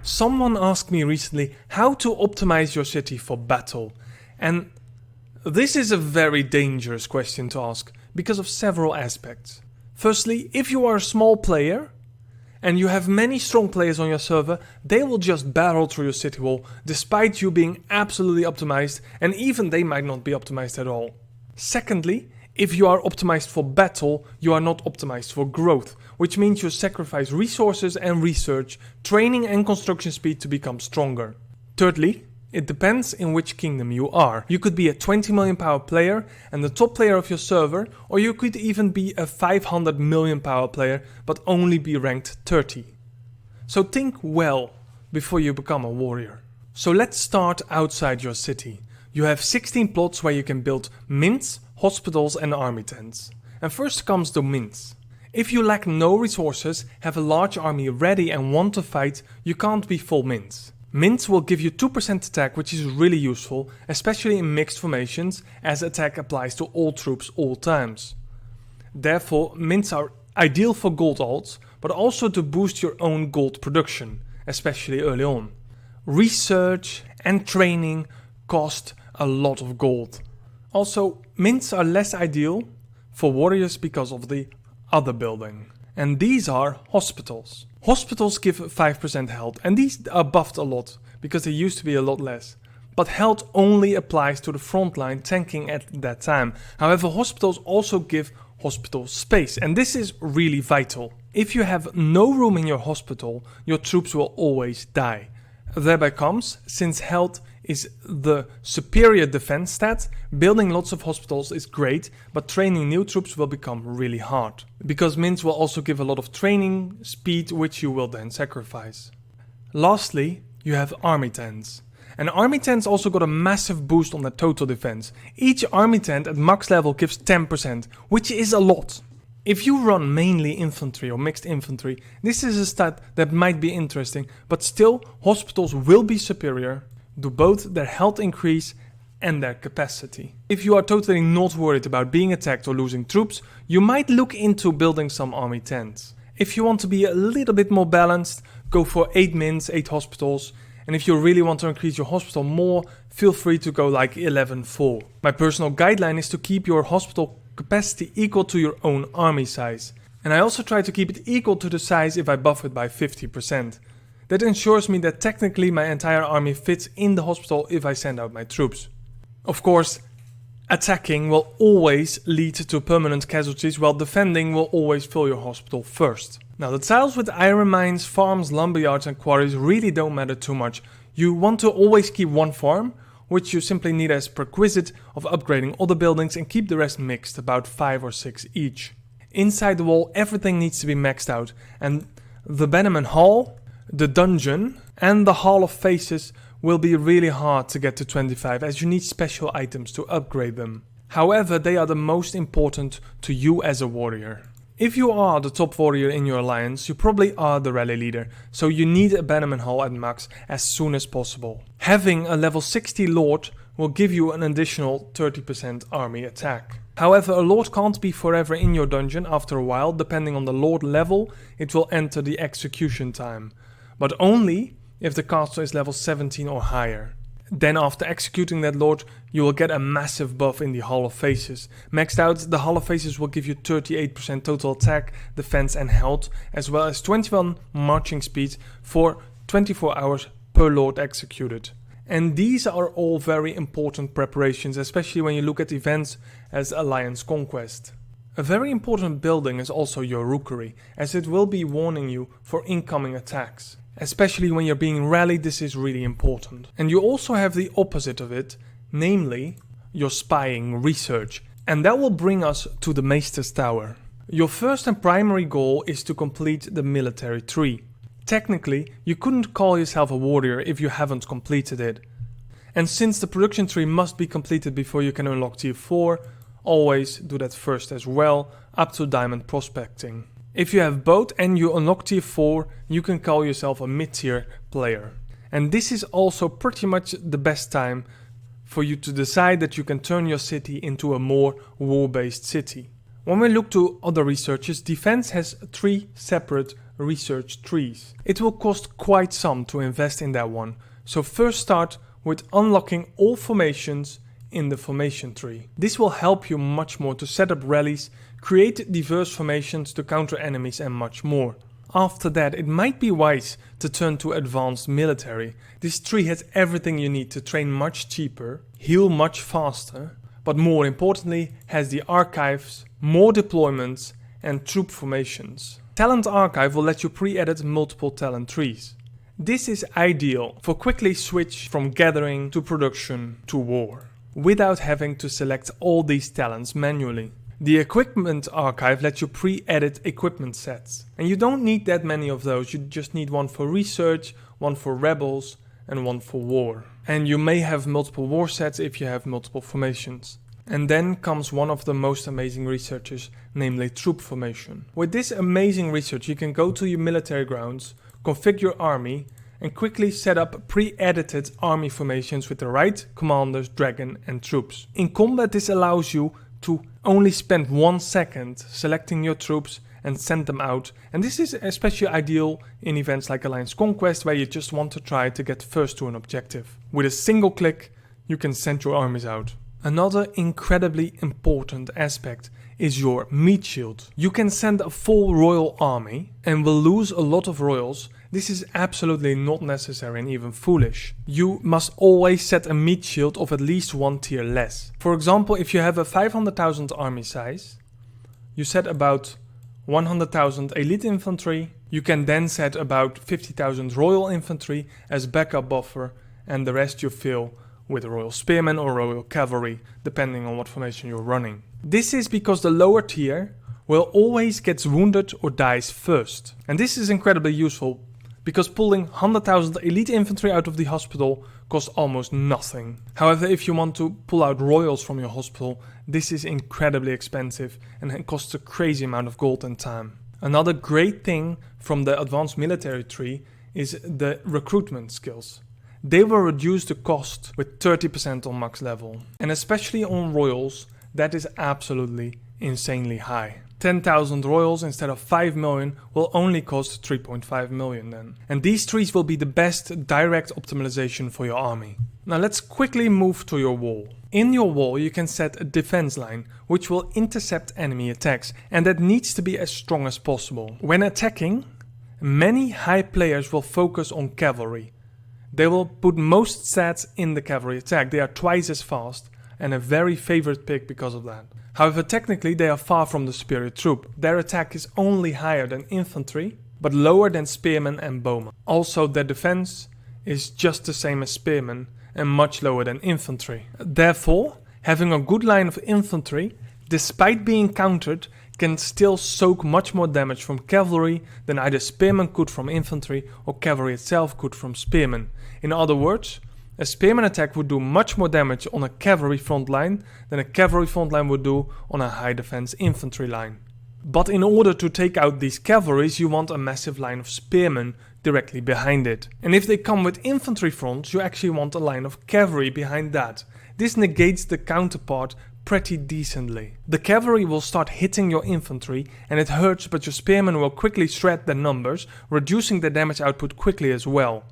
Someone asked me recently how to optimize your city for battle, and this is a very dangerous question to ask because of several aspects. Firstly, if you are a small player and you have many strong players on your server, they will just barrel through your city wall despite you being absolutely optimized, and even they might not be optimized at all. Secondly, if you are optimized for battle, you are not optimized for growth, which means you sacrifice resources and research, training and construction speed to become stronger. Thirdly, it depends in which kingdom you are. You could be a 20 million power player and the top player of your server, or you could even be a 500 million power player but only be ranked 30. So think well before you become a warrior. So let's start outside your city. You have 16 plots where you can build mints, hospitals and army tents. And first comes the mints. If you lack no resources, have a large army ready and want to fight, you can't be full mints. Mints will give you 2% attack, which is really useful, especially in mixed formations, as attack applies to all troops all times. Therefore, mints are ideal for gold alts, but also to boost your own gold production, especially early on. Research and training cost a lot of gold. Also, mints are less ideal for warriors because of the other building. And these are hospitals. Hospitals give 5% health, and these are buffed a lot because they used to be a lot less. But health only applies to the frontline tanking at that time. However, hospitals also give hospital space, and this is really vital. If you have no room in your hospital, your troops will always die. Thereby comes, since health is the superior defense stat, building lots of hospitals is great, but training new troops will become really hard. Because mints will also give a lot of training speed, which you will then sacrifice. Lastly, you have army tents. And army tents also got a massive boost on their total defense. Each army tent at max level gives 10%, which is a lot. If you run mainly infantry or mixed infantry, this is a stat that might be interesting, but still hospitals will be superior, do both their health increase and their capacity. If you are totally not worried about being attacked or losing troops, you might look into building some army tents. If you want to be a little bit more balanced, go for 8 mints, 8 hospitals, and if you really want to increase your hospital more, feel free to go like 11-4. My personal guideline is to keep your hospital capacity equal to your own army size. And I also try to keep it equal to the size if I buff it by 50%. That ensures me that technically my entire army fits in the hospital if I send out my troops. Of course, attacking will always lead to permanent casualties, while defending will always fill your hospital first. Now, the tiles with iron mines, farms, lumberyards and quarries really don't matter too much. You want to always keep one farm, which you simply need as prerequisite of upgrading other buildings, and keep the rest mixed, about 5 or 6 each. Inside the wall, everything needs to be maxed out, and the Bannerman Hall, the dungeon and the Hall of Faces will be really hard to get to 25, as you need special items to upgrade them. However, they are the most important to you as a warrior. If you are the top warrior in your alliance, you probably are the rally leader, so you need a Bannerman Hall at max as soon as possible. Having a level 60 Lord will give you an additional 30% army attack. However, a Lord can't be forever in your dungeon. After a while, depending on the Lord level, it will enter the execution time. But only if the castle is level 17 or higher. Then after executing that Lord, you will get a massive buff in the Hall of Faces. Maxed out, the Hall of Faces will give you 38% total attack, defense and health, as well as 21 marching speed for 24 hours per Lord executed. And these are all very important preparations, especially when you look at events as Alliance Conquest. A very important building is also your rookery, as it will be warning you for incoming attacks. Especially when you're being rallied, this is really important. And you also have the opposite of it, namely your spying research. And that will bring us to the Maester's Tower. Your first and primary goal is to complete the military tree. Technically, you couldn't call yourself a warrior if you haven't completed it. And since the production tree must be completed before you can unlock tier 4, always do that first as well, up to diamond prospecting. If you have both and you unlock tier 4, you can call yourself a mid-tier player. And this is also pretty much the best time for you to decide that you can turn your city into a more war-based city. When we look to other researches, defense has 3 separate research trees. It will cost quite some to invest in that one, so first start with unlocking all formations in the formation tree. This will help you much more to set up rallies, create diverse formations to counter enemies and much more. After that, it might be wise to turn to advanced military. This tree has everything you need to train much cheaper, heal much faster, but more importantly has the archives, more deployments and troop formations. Talent Archive will let you pre-edit multiple talent trees. This is ideal for quickly switch from gathering to production to war, without having to select all these talents manually. The Equipment Archive lets you pre-edit equipment sets. And you don't need that many of those, you just need one for research, one for rebels and one for war. And you may have multiple war sets if you have multiple formations. And then comes one of the most amazing researches, namely troop formation. With this amazing research you can go to your military grounds, configure your army and quickly set up pre-edited army formations with the right commanders, dragon and troops. In combat this allows you to only spend 1 second selecting your troops and send them out, and this is especially ideal in events like Alliance Conquest where you just want to try to get first to an objective. With a single click you can send your armies out. Another incredibly important aspect is your meat shield. You can send a full royal army and will lose a lot of royals. This is absolutely not necessary and even foolish. You must always set a meat shield of at least 1 tier less. For example, if you have a 500,000 army size, you set about 100,000 elite infantry. You can then set about 50,000 royal infantry as backup buffer and the rest you fill with royal spearmen or royal cavalry, depending on what formation you're running. This is because the lower tier will always get wounded or dies first. And this is incredibly useful because pulling 100,000 elite infantry out of the hospital costs almost nothing. However, if you want to pull out royals from your hospital, this is incredibly expensive and it costs a crazy amount of gold and time. Another great thing from the advanced military tree is the recruitment skills. They will reduce the cost with 30% on max level. And especially on royals, that is absolutely insanely high. 10,000 royals instead of 5 million will only cost 3.5 million then. And these trees will be the best direct optimization for your army. Now let's quickly move to your wall. In your wall you can set a defense line which will intercept enemy attacks, and that needs to be as strong as possible. When attacking, many high players will focus on cavalry. They will put most stats in the cavalry attack. They are twice as fast and a very favorite pick because of that. However, technically they are far from the superior troop. Their attack is only higher than infantry, but lower than spearmen and bowmen. Also, their defense is just the same as spearmen and much lower than infantry. Therefore, having a good line of infantry, despite being countered, can still soak much more damage from cavalry than either spearmen could from infantry or cavalry itself could from spearmen. In other words, a spearman attack would do much more damage on a cavalry front line than a cavalry front line would do on a high defense infantry line. But in order to take out these cavalries, you want a massive line of spearmen directly behind it. And if they come with infantry fronts, you actually want a line of cavalry behind that. This negates the counterpart pretty decently. The cavalry will start hitting your infantry and it hurts, but your spearmen will quickly shred their numbers, reducing their damage output quickly as well.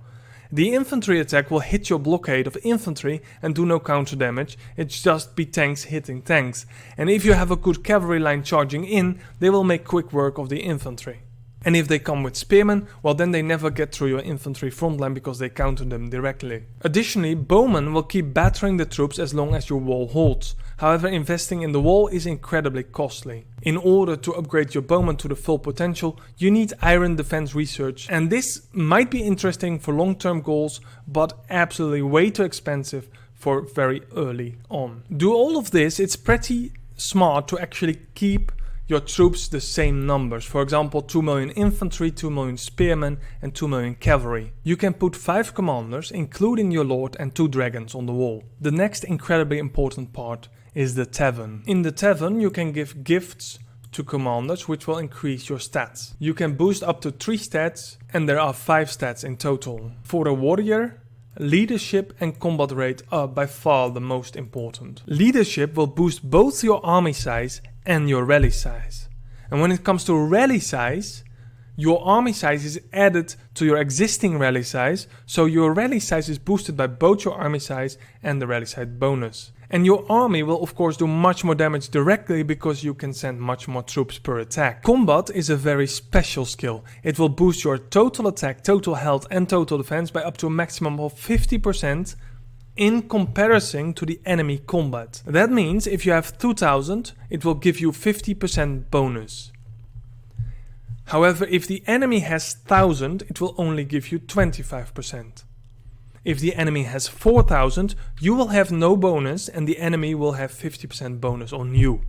The infantry attack will hit your blockade of infantry and do no counter damage, it's just be tanks hitting tanks. And if you have a good cavalry line charging in, they will make quick work of the infantry. And if they come with spearmen, well then they never get through your infantry front line because they counter them directly. Additionally, bowmen will keep battering the troops as long as your wall holds. However, investing in the wall is incredibly costly. In order to upgrade your bowmen to the full potential, you need iron defense research, and this might be interesting for long-term goals, but absolutely way too expensive for very early on. Do all of this, it's pretty smart to actually keep your troops the same numbers. For example, 2 million infantry, 2 million spearmen and 2 million cavalry. You can put 5 commanders, including your lord, and 2 dragons on the wall. The next incredibly important part is the tavern. In the tavern you can give gifts to commanders which will increase your stats. You can boost up to 3 stats and there are 5 stats in total. For a warrior, leadership and combat rate are by far the most important. Leadership will boost both your army size and your rally size. And when it comes to rally size, your army size is added to your existing rally size, so your rally size is boosted by both your army size and the rally size bonus. And your army will of course do much more damage directly because you can send much more troops per attack. Combat is a very special skill. It will boost your total attack, total health and total defense by up to a maximum of 50% in comparison to the enemy combat. That means if you have 2000, it will give you 50% bonus. However, if the enemy has 1000, it will only give you 25%. If the enemy has 4000, you will have no bonus and the enemy will have 50% bonus on you.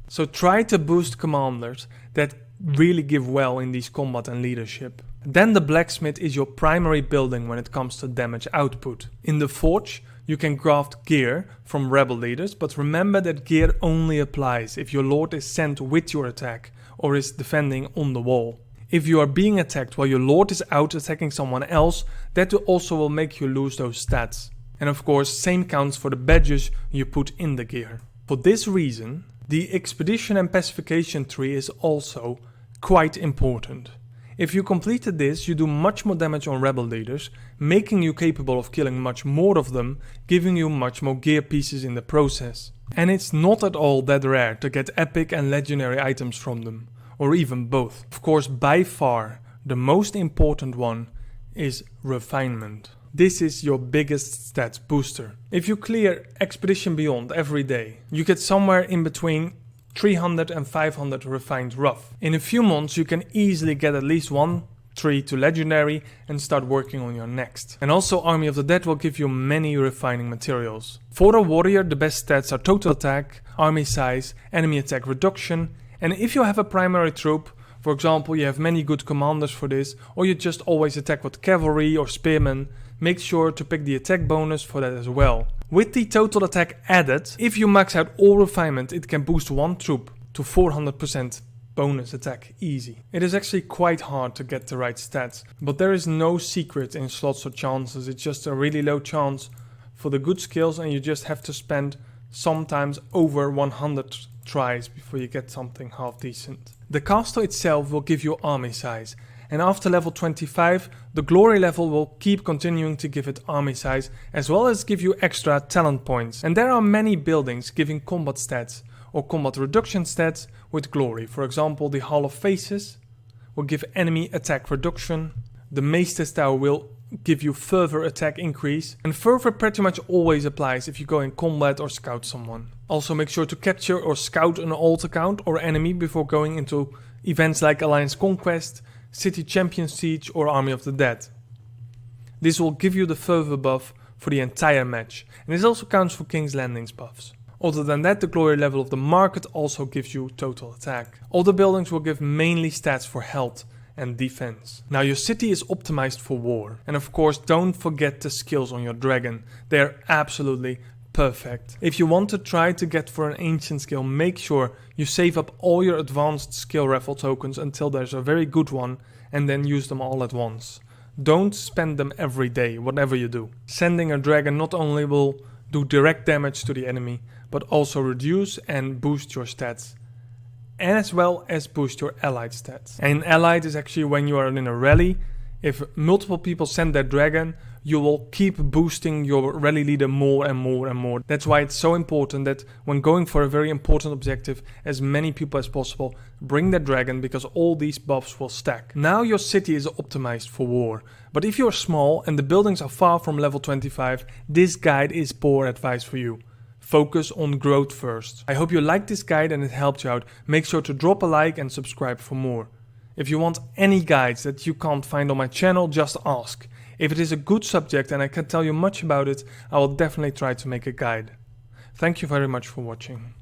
So try to boost commanders that really give well in these combat and leadership. Then the blacksmith is your primary building when it comes to damage output. In the forge, you can craft gear from rebel leaders, but remember that gear only applies if your lord is sent with your attack or is defending on the wall. If you are being attacked while your lord is out attacking someone else, that also will make you lose those stats. And of course, same counts for the badges you put in the gear. For this reason, the expedition and pacification tree is also quite important. If you completed this, you do much more damage on rebel leaders, making you capable of killing much more of them, giving you much more gear pieces in the process. And it's not at all that rare to get epic and legendary items from them. Or even both. Of course, by far, the most important one is refinement. This is your biggest stats booster. If you clear Expedition Beyond every day, you get somewhere in between 300 and 500 refined rough. In a few months, you can easily get at least 1 tree to legendary and start working on your next. And also Army of the Dead will give you many refining materials. For a warrior, the best stats are total attack, army size, enemy attack reduction. And if you have a primary troop, for example you have many good commanders for this, or you just always attack with cavalry or spearmen, make sure to pick the attack bonus for that as well. With the total attack added, if you max out all refinement, it can boost one troop to 400% bonus attack easy. It is actually quite hard to get the right stats, but there is no secret in slots or chances. It's just a really low chance for the good skills and you just have to spend sometimes over 100 tries before you get something half decent. The castle itself will give you army size, and after level 25 the glory level will keep continuing to give it army size as well as give you extra talent points. And there are many buildings giving combat stats or combat reduction stats with glory. For example, the Hall of Faces will give enemy attack reduction, the Maester's Tower will give you further attack increase, and further pretty much always applies if you go in combat or scout someone. Also make sure to capture or scout an alt account or enemy before going into events like Alliance Conquest, City Champion Siege or Army of the Dead. This will give you the further buff for the entire match, and this also counts for King's Landing's buffs. Other than that, the glory level of the market also gives you total attack. All the buildings will give mainly stats for health and defense. Now your city is optimized for war, and of course don't forget the skills on your dragon. They are absolutely perfect. If you want to try to get for an ancient skill, make sure you save up all your advanced skill raffle tokens until there's a very good one and then use them all at once. Don't spend them every day, whatever you do. Sending a dragon not only will do direct damage to the enemy, but also reduce and boost your stats, and as well as boost your allied stats. And allied is actually when you are in a rally. If multiple people send their dragon, you will keep boosting your rally leader more and more and more. That's why it's so important that when going for a very important objective, as many people as possible bring their dragon, because all these buffs will stack. Now your city is optimized for war, but if you're small and the buildings are far from level 25, this guide is poor advice for you. Focus on growth first. I hope you liked this guide and it helped you out. Make sure to drop a like and subscribe for more. If you want any guides that you can't find on my channel, just ask. If it is a good subject and I can tell you much about it, I will definitely try to make a guide. Thank you very much for watching.